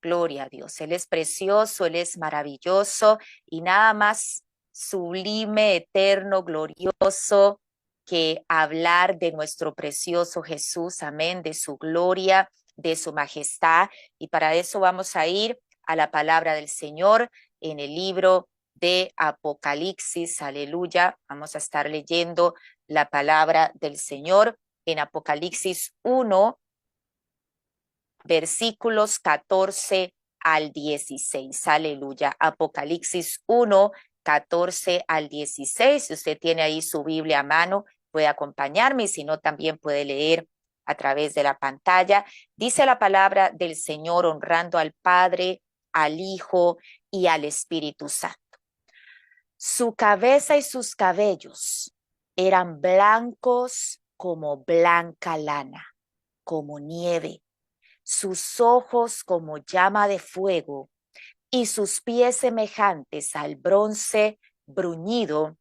Gloria a Dios. Él es precioso, Él es maravilloso y nada más sublime, eterno, glorioso que hablar de nuestro precioso Jesús. Amén, de su gloria, de su majestad. Y para eso vamos a ir a la palabra del Señor en el libro de Apocalipsis. Aleluya. Vamos a estar leyendo la palabra del Señor en Apocalipsis 1, versículos 14 al 16. Aleluya. Apocalipsis 1, 14 al 16. Si usted tiene ahí su Biblia a mano, puede acompañarme, si no, también puede leer a través de la pantalla. Dice la palabra del Señor, honrando al Padre, al Hijo y al Espíritu Santo. Su cabeza y sus cabellos eran blancos como blanca lana, como nieve, sus ojos como llama de fuego y sus pies semejantes al bronce bruñido,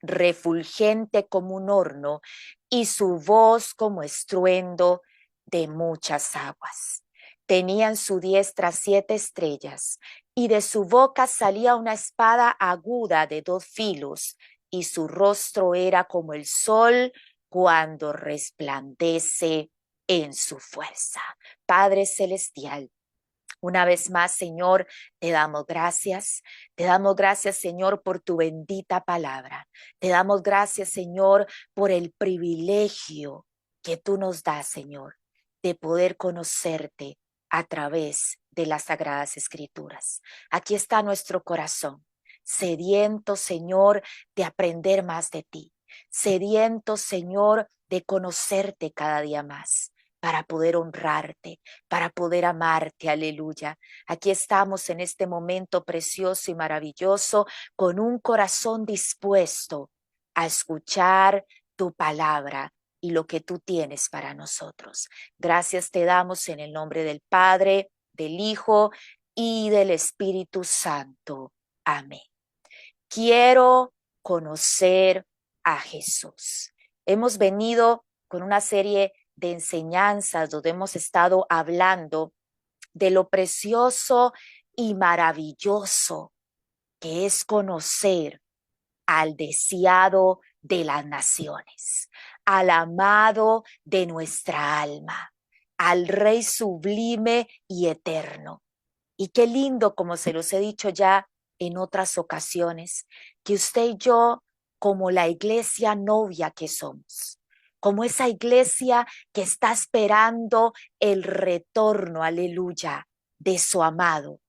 refulgente como un horno, y su voz como estruendo de muchas aguas. Tenía en su diestra 7 estrellas, y de su boca salía una espada aguda de 2 filos, y su rostro era como el sol cuando resplandece en su fuerza. Padre celestial, una vez más, Señor, te damos gracias. Te damos gracias, Señor, por tu bendita palabra. Te damos gracias, Señor, por el privilegio que tú nos das, Señor, de poder conocerte a través de las Sagradas Escrituras. Aquí está nuestro corazón, sediento, Señor, de aprender más de ti. Sediento, Señor, de conocerte cada día más, para poder honrarte, para poder amarte, aleluya. Aquí estamos en este momento precioso y maravilloso, con un corazón dispuesto a escuchar tu palabra y lo que tú tienes para nosotros. Gracias te damos en el nombre del Padre, del Hijo y del Espíritu Santo. Amén. Quiero conocer a Jesús. Hemos venido con una serie de enseñanzas donde hemos estado hablando de lo precioso y maravilloso que es conocer al deseado de las naciones, al amado de nuestra alma, al Rey sublime y eterno. Y qué lindo, como se los he dicho ya en otras ocasiones, que usted y yo, como la iglesia novia que somos, como esa iglesia que está esperando el retorno, aleluya, de su amado.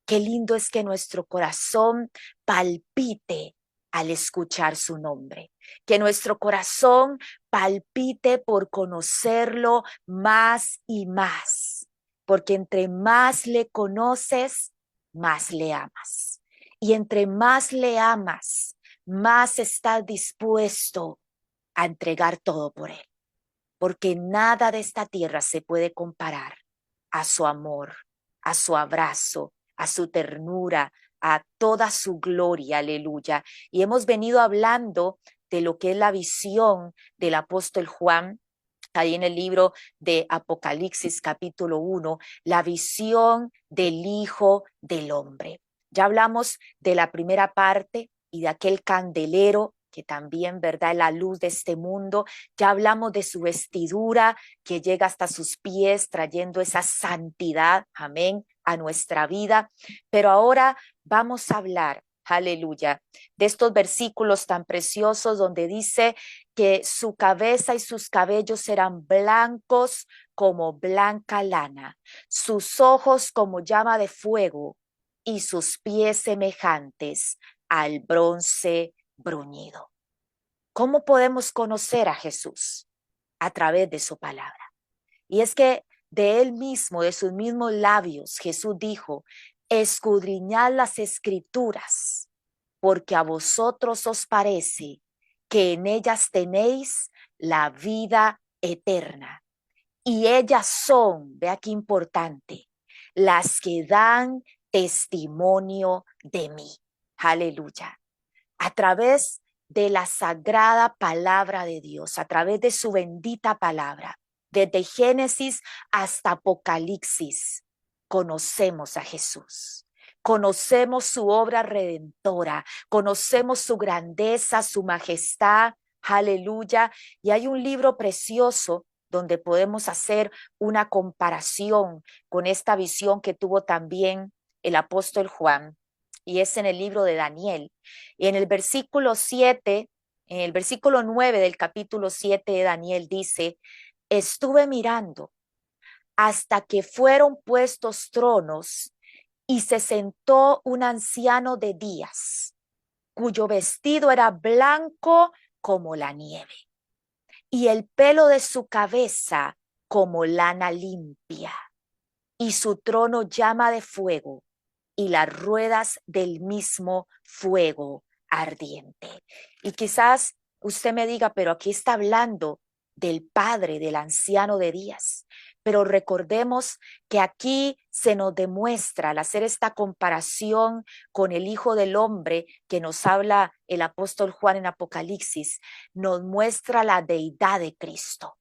Qué lindo es que nuestro corazón palpite al escuchar su nombre, que nuestro corazón palpite por conocerlo más y más, porque entre más le conoces, más le amas. Y entre más le amas, más estás dispuesto a entregar todo por él, porque nada de esta tierra se puede comparar a su amor, a su abrazo, a su ternura, a toda su gloria, aleluya. Y hemos venido hablando de lo que es la visión del apóstol Juan, ahí en el libro de Apocalipsis capítulo 1, la visión del Hijo del Hombre. Ya hablamos de la primera parte y de aquel candelero que también, ¿verdad?, es la luz de este mundo. Ya hablamos de su vestidura que llega hasta sus pies, trayendo esa santidad, amén, a nuestra vida. Pero ahora vamos a hablar, aleluya, de estos versículos tan preciosos donde dice que su cabeza y sus cabellos eran blancos como blanca lana, sus ojos como llama de fuego y sus pies semejantes al bronce bruñido. ¿Cómo podemos conocer a Jesús? A través de su palabra. Y es que de él mismo, de sus mismos labios, Jesús dijo: escudriñad las escrituras, porque a vosotros os parece que en ellas tenéis la vida eterna. Y ellas son, vea qué importante, las que dan testimonio de mí. Aleluya. A través de la sagrada palabra de Dios, a través de su bendita palabra, desde Génesis hasta Apocalipsis, conocemos a Jesús. Conocemos su obra redentora, conocemos su grandeza, su majestad, aleluya. Y hay un libro precioso donde podemos hacer una comparación con esta visión que tuvo también el apóstol Juan, y es en el libro de Daniel. Y en el versículo 7, en el versículo 9 del capítulo 7 de Daniel dice: estuve mirando hasta que fueron puestos tronos y se sentó un anciano de días, cuyo vestido era blanco como la nieve, y el pelo de su cabeza como lana limpia, y su trono llama de fuego, y las ruedas del mismo fuego ardiente. Y quizás usted me diga, pero aquí está hablando del Padre, del anciano de días. Pero recordemos que aquí se nos demuestra, al hacer esta comparación con el Hijo del Hombre que nos habla el apóstol Juan en Apocalipsis, nos muestra la deidad de Cristo.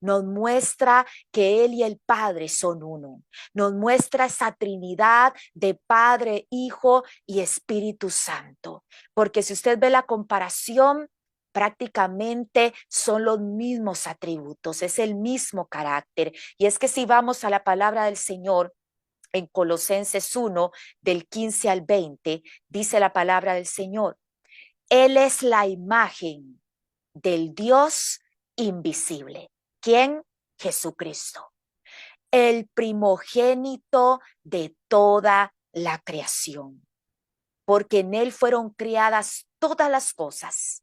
Nos muestra que Él y el Padre son uno. Nos muestra esa Trinidad de Padre, Hijo y Espíritu Santo. Porque si usted ve la comparación, prácticamente son los mismos atributos, es el mismo carácter. Y es que si vamos a la palabra del Señor, en Colosenses 1, del 15 al 20, dice la palabra del Señor: Él es la imagen del Dios invisible. ¿Quién? Jesucristo, el primogénito de toda la creación, porque en Él fueron creadas todas las cosas,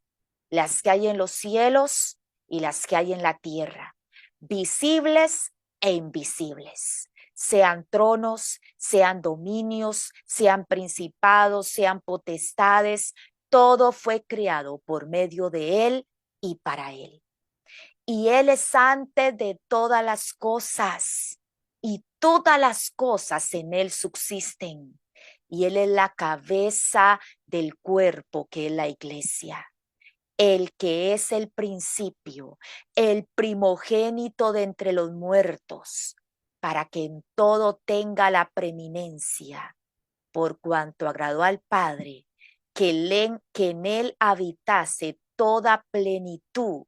las que hay en los cielos y las que hay en la tierra, visibles e invisibles, sean tronos, sean dominios, sean principados, sean potestades, todo fue creado por medio de Él y para Él. Y Él es antes de todas las cosas, y todas las cosas en Él subsisten. Y Él es la cabeza del cuerpo, que es la iglesia. El que es el principio, el primogénito de entre los muertos, para que en todo tenga la preeminencia, por cuanto agradó al Padre que en Él habitase toda plenitud,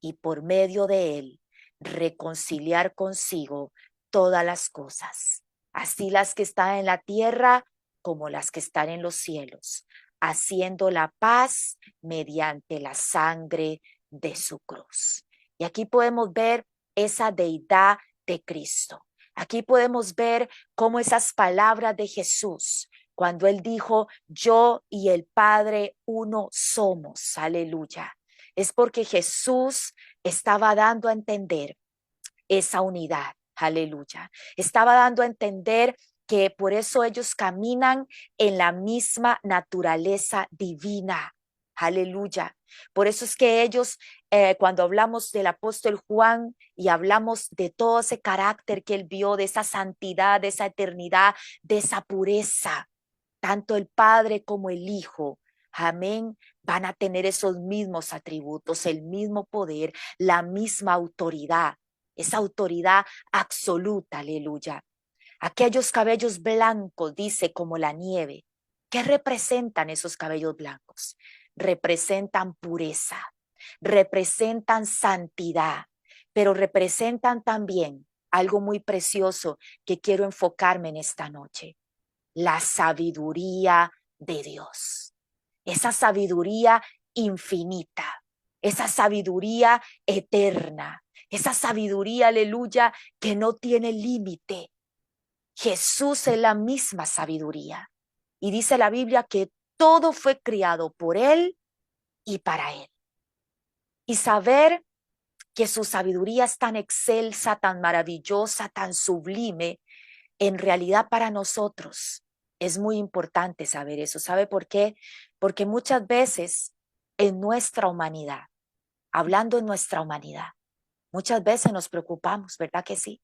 y por medio de Él reconciliar consigo todas las cosas, así las que están en la tierra como las que están en los cielos, haciendo la paz mediante la sangre de su cruz. Y aquí podemos ver esa deidad de Cristo. Aquí podemos ver cómo esas palabras de Jesús, cuando Él dijo: yo y el Padre uno somos, aleluya, es porque Jesús estaba dando a entender esa unidad, aleluya. Estaba dando a entender que por eso ellos caminan en la misma naturaleza divina, aleluya. Por eso es que ellos, cuando hablamos del apóstol Juan y hablamos de todo ese carácter que él vio, de esa santidad, de esa eternidad, de esa pureza, tanto el Padre como el Hijo, amén, van a tener esos mismos atributos, el mismo poder, la misma autoridad, esa autoridad absoluta, aleluya. Aquellos cabellos blancos, dice, como la nieve. ¿Qué representan esos cabellos blancos? Representan pureza, representan santidad, pero representan también algo muy precioso que quiero enfocarme en esta noche: la sabiduría de Dios, esa sabiduría infinita, esa sabiduría eterna, esa sabiduría, aleluya, que no tiene límite. Jesús es la misma sabiduría. Y dice la Biblia que todo fue creado por Él y para Él. Y saber que su sabiduría es tan excelsa, tan maravillosa, tan sublime, en realidad para nosotros es muy importante saber eso. ¿Sabe por qué? Porque muchas veces en nuestra humanidad, hablando en nuestra humanidad, muchas veces nos preocupamos, ¿verdad que sí?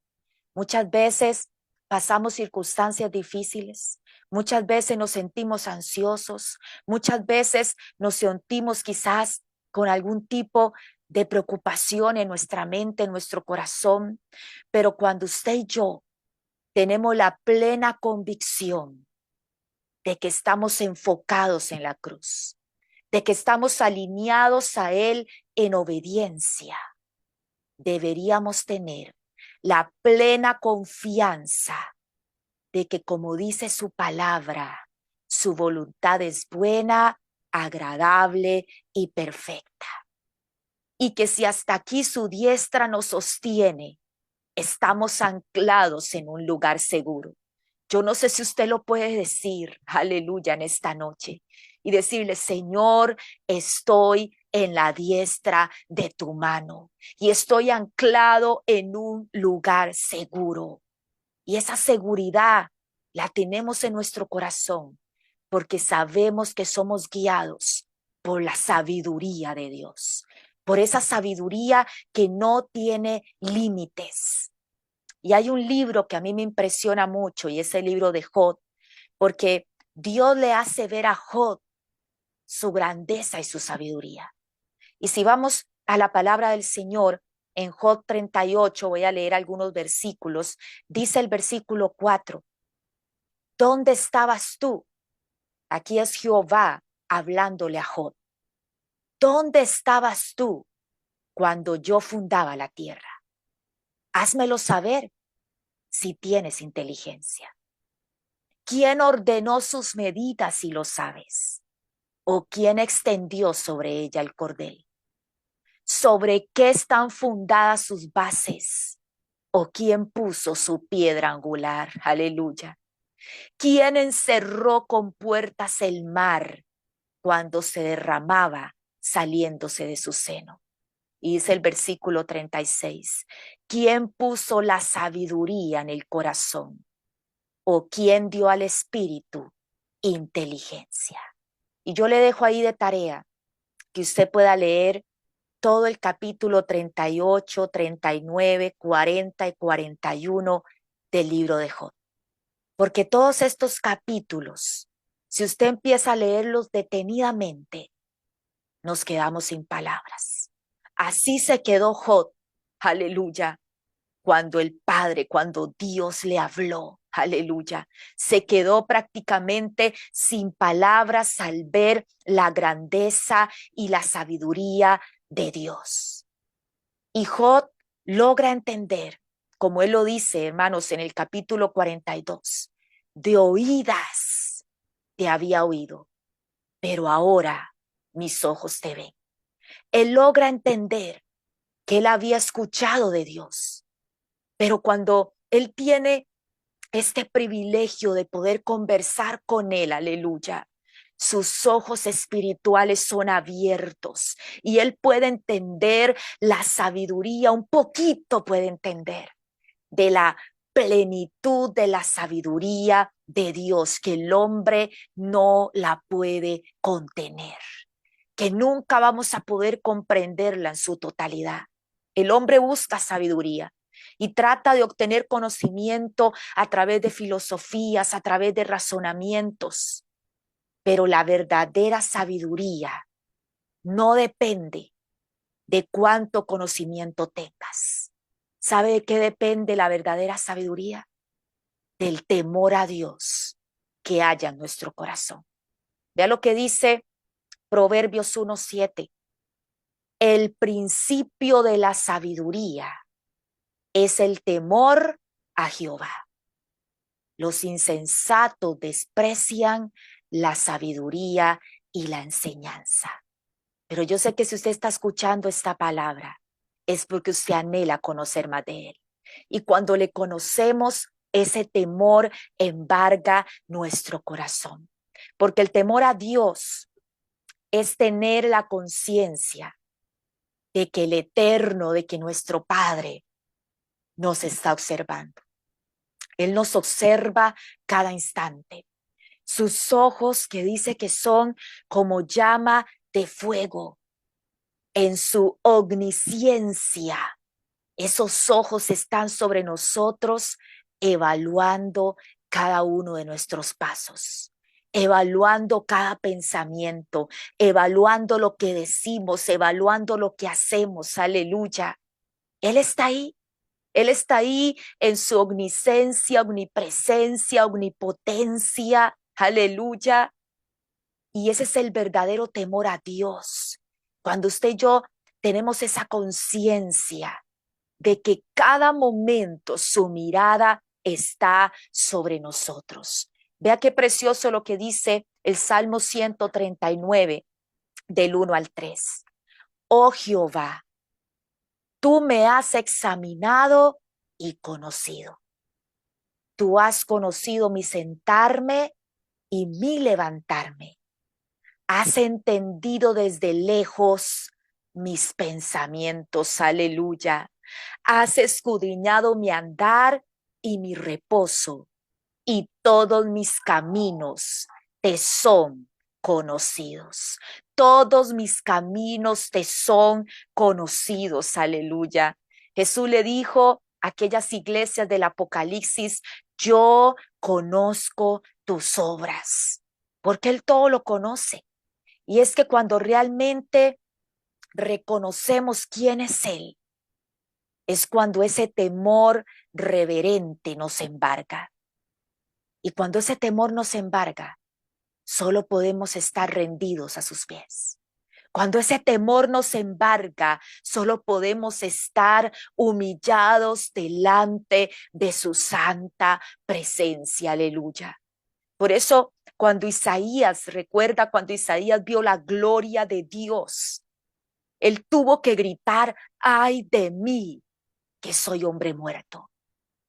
Muchas veces pasamos circunstancias difíciles, muchas veces nos sentimos ansiosos, muchas veces nos sentimos quizás con algún tipo de preocupación en nuestra mente, en nuestro corazón, pero cuando usted y yo tenemos la plena convicción de que estamos enfocados en la cruz, de que estamos alineados a Él en obediencia. Deberíamos tener la plena confianza de que, como dice su palabra, su voluntad es buena, agradable y perfecta. Y que si hasta aquí su diestra nos sostiene, estamos anclados en un lugar seguro. Yo no sé si usted lo puede decir, aleluya, en esta noche y decirle: Señor, estoy en la diestra de tu mano y estoy anclado en un lugar seguro. Y esa seguridad la tenemos en nuestro corazón porque sabemos que somos guiados por la sabiduría de Dios, por esa sabiduría que no tiene límites. Y hay un libro que a mí me impresiona mucho y es el libro de Job, porque Dios le hace ver a Job su grandeza y su sabiduría. Y si vamos a la palabra del Señor, en Job 38, voy a leer algunos versículos, dice el versículo 4, ¿dónde estabas tú? Aquí es Jehová hablándole a Job. ¿Dónde estabas tú cuando yo fundaba la tierra? Házmelo saber si tienes inteligencia. ¿Quién ordenó sus medidas si lo sabes? ¿O quién extendió sobre ella el cordel? ¿Sobre qué están fundadas sus bases? ¿O quién puso su piedra angular? Aleluya. ¿Quién encerró con puertas el mar cuando se derramaba saliéndose de su seno? Y dice el versículo 36, ¿quién puso la sabiduría en el corazón? ¿O quién dio al espíritu inteligencia? Y yo le dejo ahí de tarea que usted pueda leer todo el capítulo 38, 39, 40 y 41 del libro de Job. Porque todos estos capítulos, si usted empieza a leerlos detenidamente, nos quedamos sin palabras. Así se quedó Job, aleluya, cuando Dios le habló, aleluya, se quedó prácticamente sin palabras al ver la grandeza y la sabiduría de Dios. Y Job logra entender, como él lo dice, hermanos, en el capítulo 42, de oídas te había oído, pero ahora mis ojos te ven. Él logra entender que él había escuchado de Dios, pero cuando él tiene este privilegio de poder conversar con él, aleluya, sus ojos espirituales son abiertos y él puede entender la sabiduría, un poquito puede entender de la plenitud de la sabiduría de Dios, que el hombre no la puede contener, que nunca vamos a poder comprenderla en su totalidad. El hombre busca sabiduría y trata de obtener conocimiento a través de filosofías, a través de razonamientos, pero la verdadera sabiduría no depende de cuánto conocimiento tengas. ¿Sabe de qué depende la verdadera sabiduría? Del temor a Dios que haya en nuestro corazón. Vea lo que dice Proverbios 1:7. El principio de la sabiduría es el temor a Jehová. Los insensatos desprecian la sabiduría y la enseñanza. Pero yo sé que si usted está escuchando esta palabra, es porque usted anhela conocer más de Él. Y cuando le conocemos, ese temor embarga nuestro corazón. Porque el temor a Dios es tener la conciencia de que el Eterno, de que nuestro Padre nos está observando. Él nos observa cada instante. Sus ojos, que dice que son como llama de fuego, en su omnisciencia, esos ojos están sobre nosotros, evaluando cada uno de nuestros pasos, evaluando cada pensamiento, evaluando lo que decimos, evaluando lo que hacemos. Aleluya. Él está ahí. Él está ahí en su omnisciencia, omnipresencia, omnipotencia. Aleluya. Y ese es el verdadero temor a Dios. Cuando usted y yo tenemos esa conciencia de que cada momento su mirada está sobre nosotros. Vea qué precioso lo que dice el Salmo 139 del 1 al 3. Oh Jehová, tú me has examinado y conocido. Tú has conocido mi sentarme y mi levantarme. Has entendido desde lejos mis pensamientos. Aleluya. Has escudriñado mi andar y mi reposo, y todos mis caminos te son conocidos. Todos mis caminos te son conocidos. Aleluya. Jesús le dijo a aquellas iglesias del Apocalipsis, yo conozco tus obras, porque Él todo lo conoce. Y es que cuando realmente reconocemos quién es Él, es cuando ese temor reverente nos embarga. Y cuando ese temor nos embarga, solo podemos estar rendidos a sus pies. Cuando ese temor nos embarga, solo podemos estar humillados delante de su santa presencia. Aleluya. Por eso, cuando Isaías, recuerda cuando Isaías vio la gloria de Dios, él tuvo que gritar, ay de mí, que soy hombre muerto.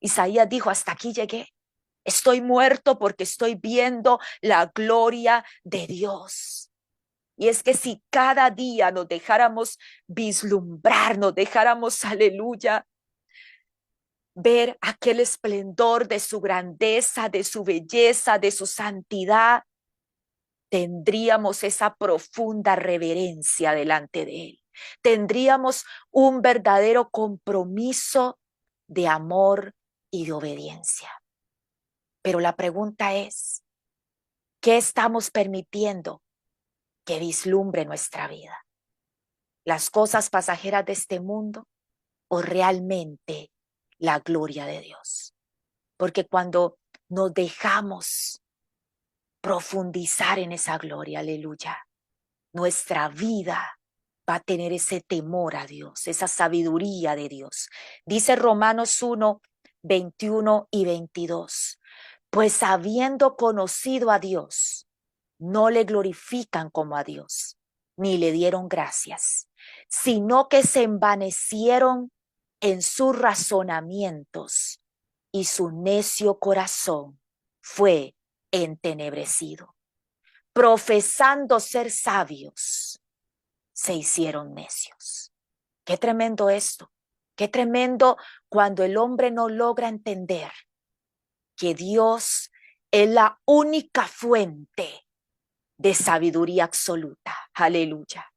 Isaías dijo, hasta aquí llegué. Estoy muerto porque estoy viendo la gloria de Dios. Y es que si cada día nos dejáramos vislumbrar, nos dejáramos, aleluya, ver aquel esplendor de su grandeza, de su belleza, de su santidad, tendríamos esa profunda reverencia delante de Él. Tendríamos un verdadero compromiso de amor y de obediencia. Pero la pregunta es, ¿qué estamos permitiendo que vislumbre nuestra vida? ¿Las cosas pasajeras de este mundo o realmente la gloria de Dios? Porque cuando nos dejamos profundizar en esa gloria, aleluya, nuestra vida va a tener ese temor a Dios, esa sabiduría de Dios. Dice Romanos 1, 21 y 22. Pues habiendo conocido a Dios, no le glorifican como a Dios, ni le dieron gracias, sino que se envanecieron en sus razonamientos y su necio corazón fue entenebrecido. Profesando ser sabios, se hicieron necios. Qué tremendo esto, qué tremendo cuando el hombre no logra entender que Dios es la única fuente de sabiduría absoluta. Aleluya.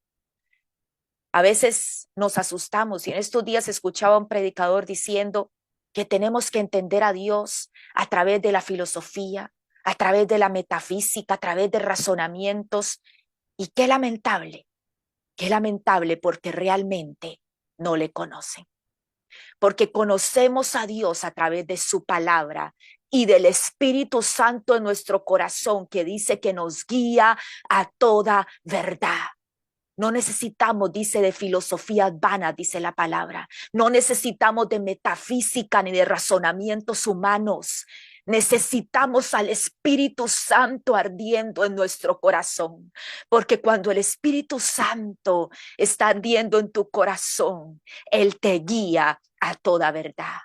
A veces nos asustamos y en estos días escuchaba a un predicador diciendo que tenemos que entender a Dios a través de la filosofía, a través de la metafísica, a través de razonamientos. Y qué lamentable porque realmente no le conocen. Porque conocemos a Dios a través de su palabra y del Espíritu Santo en nuestro corazón que dice que nos guía a toda verdad. No necesitamos, dice, de filosofías vanas, dice la palabra. No necesitamos de metafísica ni de razonamientos humanos. Necesitamos al Espíritu Santo ardiendo en nuestro corazón, porque cuando el Espíritu Santo está ardiendo en tu corazón, Él te guía a toda verdad.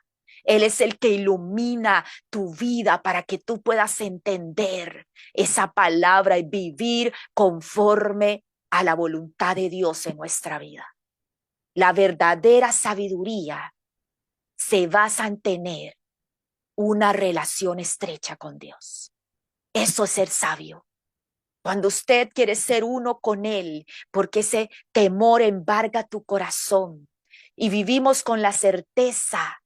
Él es el que ilumina tu vida para que tú puedas entender esa palabra y vivir conforme a la voluntad de Dios en nuestra vida. La verdadera sabiduría se basa en tener una relación estrecha con Dios. Eso es ser sabio. Cuando usted quiere ser uno con Él, porque ese temor embarga tu corazón y vivimos con la certeza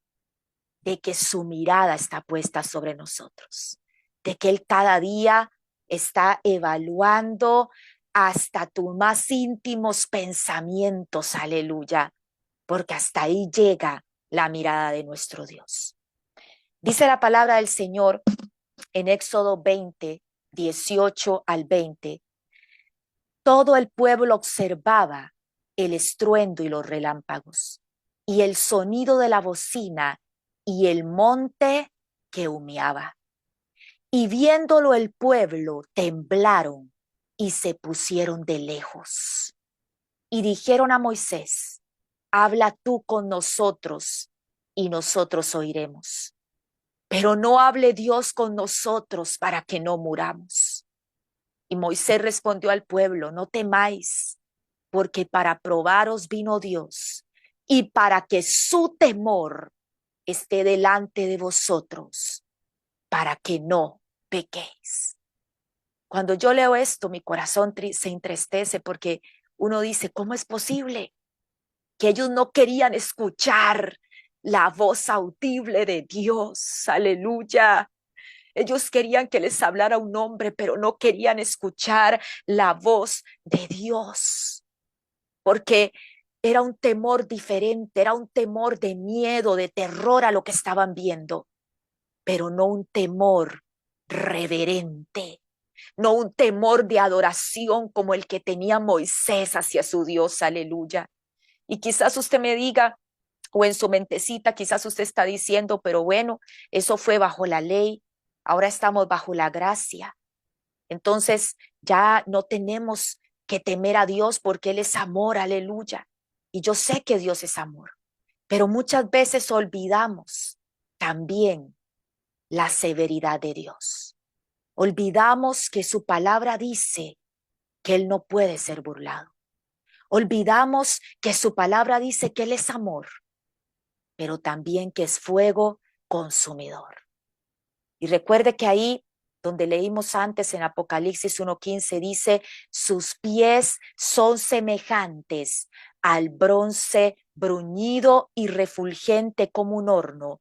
de que su mirada está puesta sobre nosotros, de que Él cada día está evaluando hasta tus más íntimos pensamientos, aleluya, porque hasta ahí llega la mirada de nuestro Dios. Dice la palabra del Señor en Éxodo 20, 18 al 20. Todo el pueblo observaba el estruendo y los relámpagos, y el sonido de la bocina y el monte que humeaba. Y viéndolo el pueblo, temblaron y se pusieron de lejos. Y dijeron a Moisés: habla tú con nosotros y nosotros oiremos. Pero no hable Dios con nosotros para que no muramos. Y Moisés respondió al pueblo: no temáis, porque para probaros vino Dios y para que su temor esté delante de vosotros, para que no pequéis. Cuando yo leo esto, mi corazón se entristece porque uno dice: ¿cómo es posible que ellos no querían escuchar la voz audible de Dios? Aleluya. Ellos querían que les hablara un hombre, pero no querían escuchar la voz de Dios, porque era un temor diferente, era un temor de miedo, de terror a lo que estaban viendo, pero no un temor reverente, no un temor de adoración como el que tenía Moisés hacia su Dios. Aleluya. Y quizás usted me diga, o en su mentecita, quizás usted está diciendo: pero bueno, eso fue bajo la ley, ahora estamos bajo la gracia. Entonces ya no tenemos que temer a Dios porque Él es amor. Aleluya. Y yo sé que Dios es amor, pero muchas veces olvidamos también la severidad de Dios. Olvidamos que su palabra dice que Él no puede ser burlado. Olvidamos que su palabra dice que Él es amor, pero también que es fuego consumidor. Y recuerde que ahí donde leímos antes en Apocalipsis 1:15 dice: sus pies son semejantes al bronce bruñido y refulgente como un horno,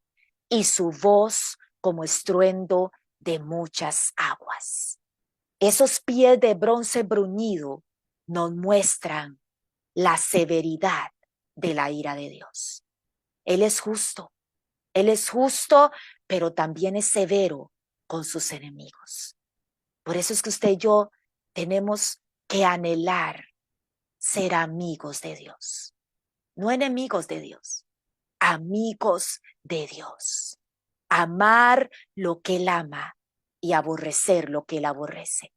y su voz como estruendo de muchas aguas. Esos pies de bronce bruñido nos muestran la severidad de la ira de Dios. Él es justo. Él es justo, pero también es severo con sus enemigos. Por eso es que usted y yo tenemos que anhelar ser amigos de Dios, no enemigos de Dios, amigos de Dios. Amar lo que Él ama y aborrecer lo que Él aborrece,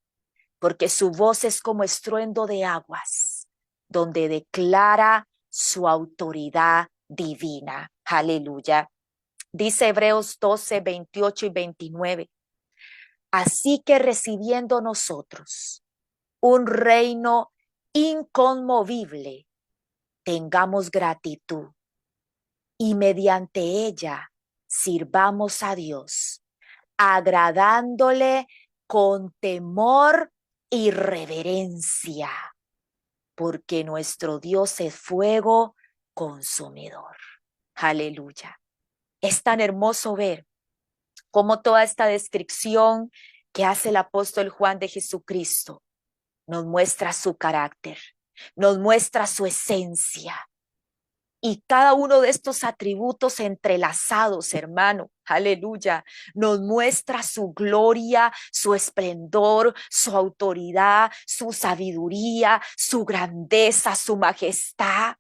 porque su voz es como estruendo de aguas, donde declara su autoridad divina. Aleluya. Dice Hebreos 12, 28 y 29. Así que recibiendo nosotros un reino inconmovible, tengamos gratitud y mediante ella sirvamos a Dios, agradándole con temor y reverencia, porque nuestro Dios es fuego consumidor. Aleluya. Es tan hermoso ver cómo toda esta descripción que hace el apóstol Juan de Jesucristo nos muestra su carácter, nos muestra su esencia. Y cada uno de estos atributos entrelazados, hermano, aleluya, nos muestra su gloria, su esplendor, su autoridad, su sabiduría, su grandeza, su majestad.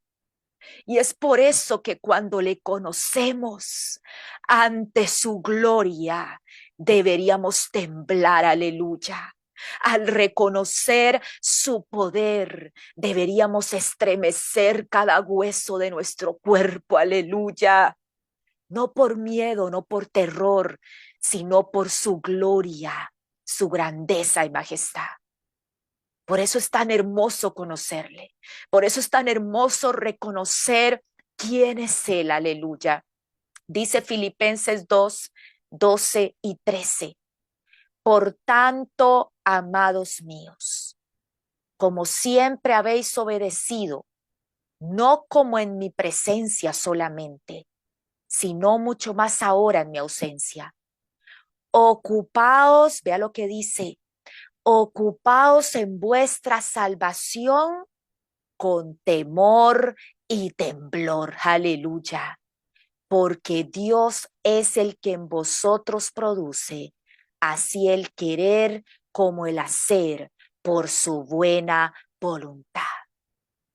Y es por eso que cuando le conocemos ante su gloria, deberíamos temblar, aleluya. Al reconocer su poder, deberíamos estremecer cada hueso de nuestro cuerpo, aleluya. No por miedo, no por terror, sino por su gloria, su grandeza y majestad. Por eso es tan hermoso conocerle. Por eso es tan hermoso reconocer quién es Él. Aleluya. Dice Filipenses 2, 12 y 13. Por tanto, amados míos, como siempre habéis obedecido, no como en mi presencia solamente, sino mucho más ahora en mi ausencia. Ocupaos, vea lo que dice, ocupaos en vuestra salvación con temor y temblor. Aleluya. porque Dios es el que en vosotros produce, así el querer como el hacer por su buena voluntad.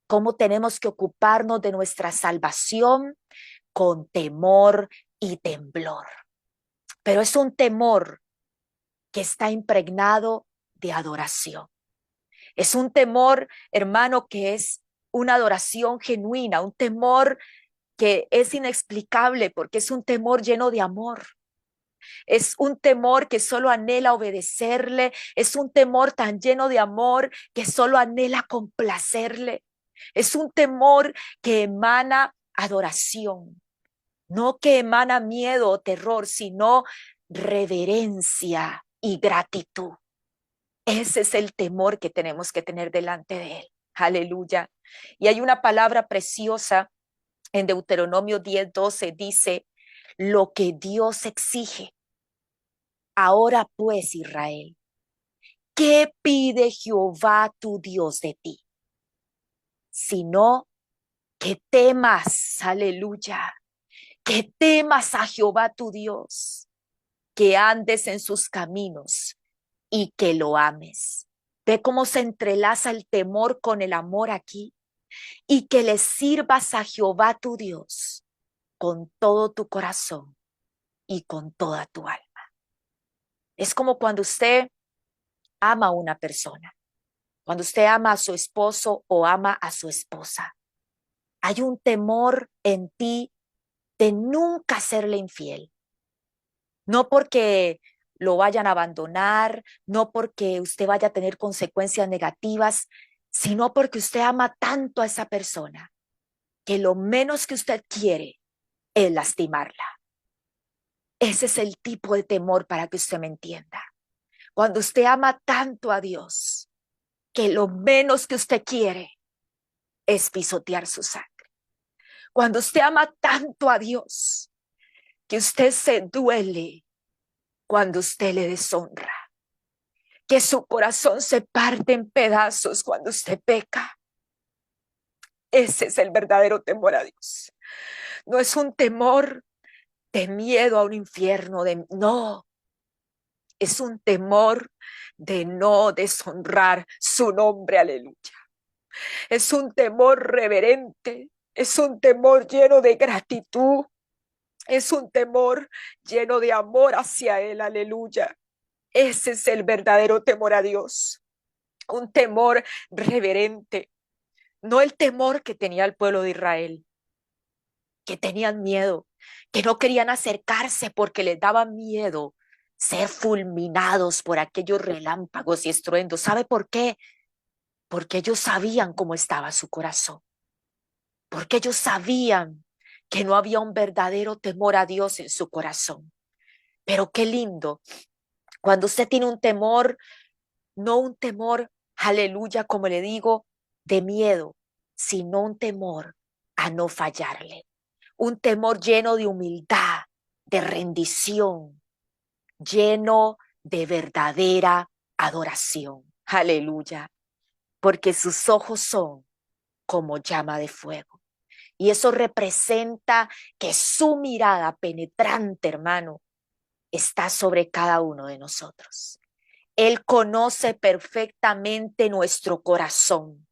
¿Cómo tenemos que ocuparnos de nuestra salvación? Con temor y temblor. Pero es un temor que está impregnado de adoración. Es un temor, hermano, que es una adoración genuina, un temor que es inexplicable porque es un temor lleno de amor. Es un temor que solo anhela obedecerle. Es un temor tan lleno de amor que solo anhela complacerle. Es un temor que emana adoración, no que emana miedo o terror, sino reverencia y gratitud. Ese es el temor que tenemos que tener delante de Él. Aleluya. Y hay una palabra preciosa en Deuteronomio 10:12, dice, lo que Dios exige. Ahora pues, Israel, ¿qué pide Jehová tu Dios de ti? Sino que temas, aleluya, que temas a Jehová tu Dios, que andes en sus caminos y que lo ames. Ve cómo se entrelaza el temor con el amor aquí, y que le sirvas a Jehová tu Dios con todo tu corazón y con toda tu alma. Es como cuando usted ama a una persona, cuando usted ama a su esposo o ama a su esposa. Hay un temor en ti de nunca serle infiel, no porque lo vayan a abandonar, no porque usted vaya a tener consecuencias negativas, sino porque usted ama tanto a esa persona que lo menos que usted quiere es lastimarla. Ese es el tipo de temor, para que usted me entienda. Cuando usted ama tanto a Dios, que lo menos que usted quiere es pisotear su sangre. Cuando usted ama tanto a Dios, que usted se duele cuando usted le deshonra, que su corazón se parte en pedazos cuando usted peca. Ese es el verdadero temor a Dios. No es un temor de miedo a un infierno, no, es un temor de no deshonrar su nombre, aleluya. Es un temor reverente, es un temor lleno de gratitud, es un temor lleno de amor hacia Él, aleluya. Ese es el verdadero temor a Dios, un temor reverente, no el temor que tenía el pueblo de Israel, que tenían miedo, que no querían acercarse porque les daba miedo ser fulminados por aquellos relámpagos y estruendos. ¿Sabe por qué? Porque ellos sabían cómo estaba su corazón, porque ellos sabían que no había un verdadero temor a Dios en su corazón. Pero qué lindo, cuando usted tiene un temor, no un temor, aleluya, como le digo, de miedo, sino un temor a no fallarle. Un temor lleno de humildad, de rendición, lleno de verdadera adoración. Aleluya. Porque sus ojos son como llama de fuego. Y eso representa que su mirada penetrante, hermano, está sobre cada uno de nosotros. Él conoce perfectamente nuestro corazón.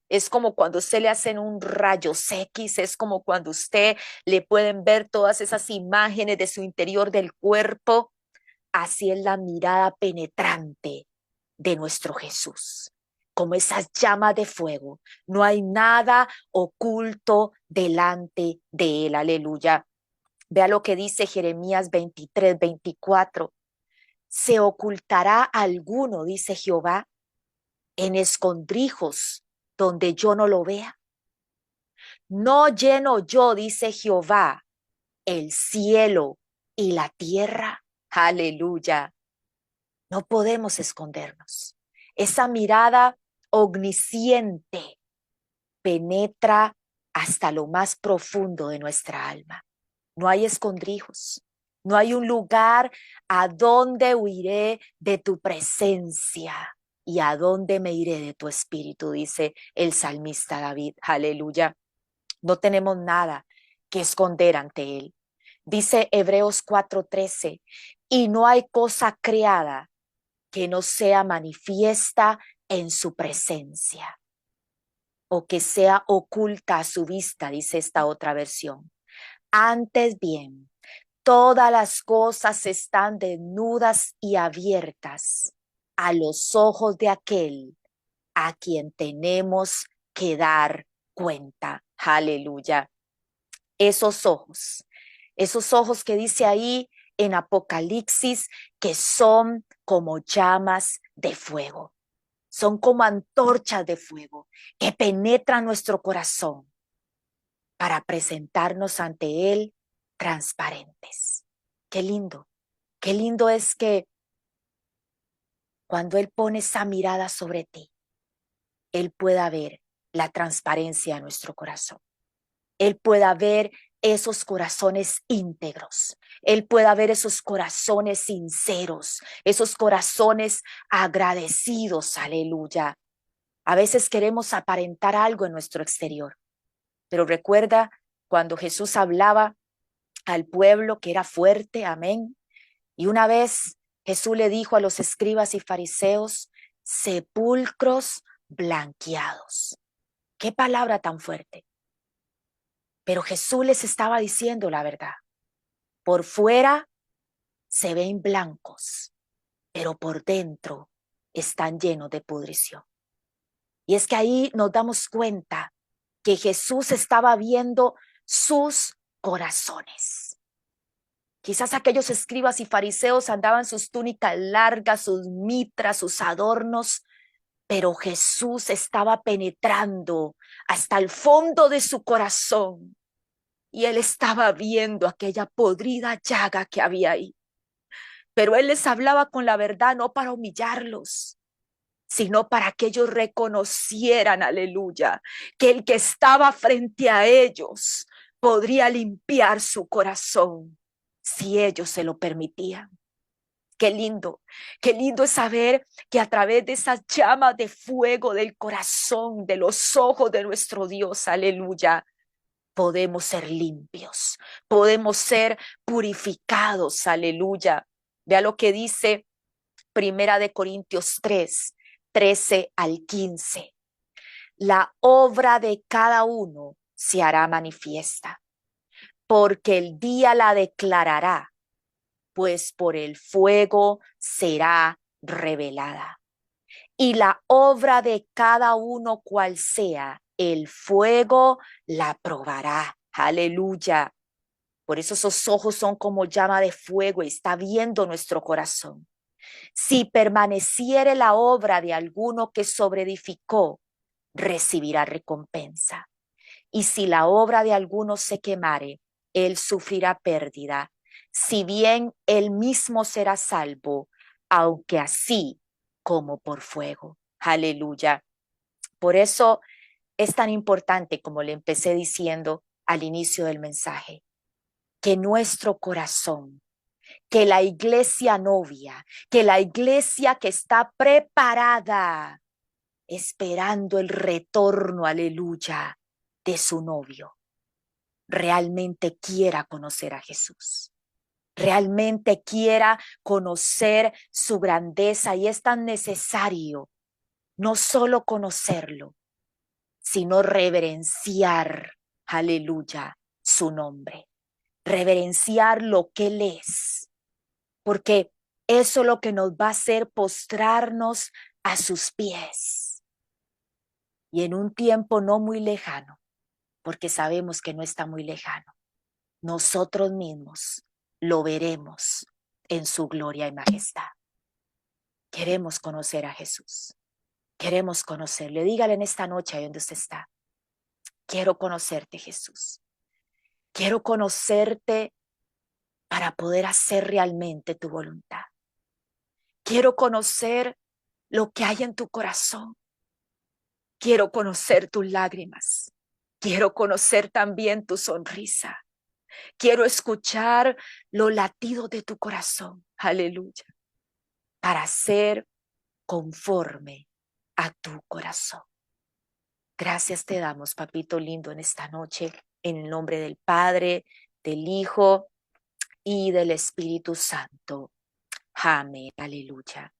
Es como cuando usted le hacen un rayos X, es como cuando usted le pueden ver todas esas imágenes de su interior del cuerpo. Así es la mirada penetrante de nuestro Jesús, como esas llamas de fuego. No hay nada oculto delante de Él. Aleluya. Vea lo que dice Jeremías 23:24. ¿Se ocultará alguno, dice Jehová, en escondrijos donde yo no lo vea? No lleno yo, dice Jehová, el cielo y la tierra. Aleluya. No podemos escondernos. Esa mirada omnisciente penetra hasta lo más profundo de nuestra alma. No hay escondrijos. No hay un lugar a donde huiré de tu presencia y a donde me iré de tu espíritu, dice el salmista David. Aleluya. No tenemos nada que esconder ante Él. Dice Hebreos 4:13, y no hay cosa creada que no sea manifiesta en su presencia o que sea oculta a su vista, dice esta otra versión. Antes bien, todas las cosas están desnudas y abiertas a los ojos de aquel a quien tenemos que dar cuenta. Aleluya. Esos ojos que dice ahí en Apocalipsis que son como llamas de fuego, son como antorchas de fuego que penetran nuestro corazón para presentarnos ante Él transparentes. Qué lindo es que cuando Él pone esa mirada sobre ti, Él pueda ver la transparencia de nuestro corazón. Él pueda ver esos corazones íntegros. Él pueda ver esos corazones sinceros, esos corazones agradecidos. Aleluya. A veces queremos aparentar algo en nuestro exterior, pero recuerda cuando Jesús hablaba al pueblo que era fuerte, amén. Y una vez Jesús le dijo a los escribas y fariseos, sepulcros blanqueados. Qué palabra tan fuerte. Pero Jesús les estaba diciendo la verdad. Por fuera se ven blancos, pero por dentro están llenos de pudrición. Y es que ahí nos damos cuenta que Jesús estaba viendo sus corazones. Quizás aquellos escribas y fariseos andaban sus túnicas largas, sus mitras, sus adornos, pero Jesús estaba penetrando hasta el fondo de su corazón y él estaba viendo aquella podrida llaga que había ahí. Pero él les hablaba con la verdad, no para humillarlos, sino para que ellos reconocieran, aleluya, que el que estaba frente a ellos podría limpiar su corazón si ellos se lo permitían. Qué lindo es saber que a través de esas llamas de fuego del corazón, de los ojos de nuestro Dios, aleluya, podemos ser limpios, podemos ser purificados, aleluya. Vea lo que dice Primera de Corintios 3:13 al 15. La obra de cada uno se hará manifiesta, porque el día la declarará, pues por el fuego será revelada. Y la obra de cada uno cual sea, el fuego la probará. Aleluya. Por eso esos ojos son como llama de fuego y está viendo nuestro corazón. Si permaneciere la obra de alguno que sobreedificó, recibirá recompensa. Y si la obra de alguno se quemare, él sufrirá pérdida, si bien él mismo será salvo, aunque así como por fuego. Aleluya. Por eso es tan importante, como le empecé diciendo al inicio del mensaje, que nuestro corazón, que la iglesia novia, que la iglesia que está preparada, esperando el retorno, aleluya, de su novio, realmente quiera conocer a Jesús, realmente quiera conocer su grandeza. Y es tan necesario no solo conocerlo, sino reverenciar, aleluya, su nombre, reverenciar lo que Él es, porque eso es lo que nos va a hacer postrarnos a sus pies. Y en un tiempo no muy lejano, porque sabemos que no está muy lejano, nosotros mismos lo veremos en su gloria y majestad. Queremos conocer a Jesús. Queremos conocerle. Dígale en esta noche ahí donde usted está. Quiero conocerte, Jesús. Quiero conocerte para poder hacer realmente tu voluntad. Quiero conocer lo que hay en tu corazón. Quiero conocer tus lágrimas. Quiero conocer también tu sonrisa. Quiero escuchar los latidos de tu corazón. Aleluya. Para ser conforme a tu corazón. Gracias te damos, papito lindo, en esta noche, en el nombre del Padre, del Hijo y del Espíritu Santo. Amén. Aleluya.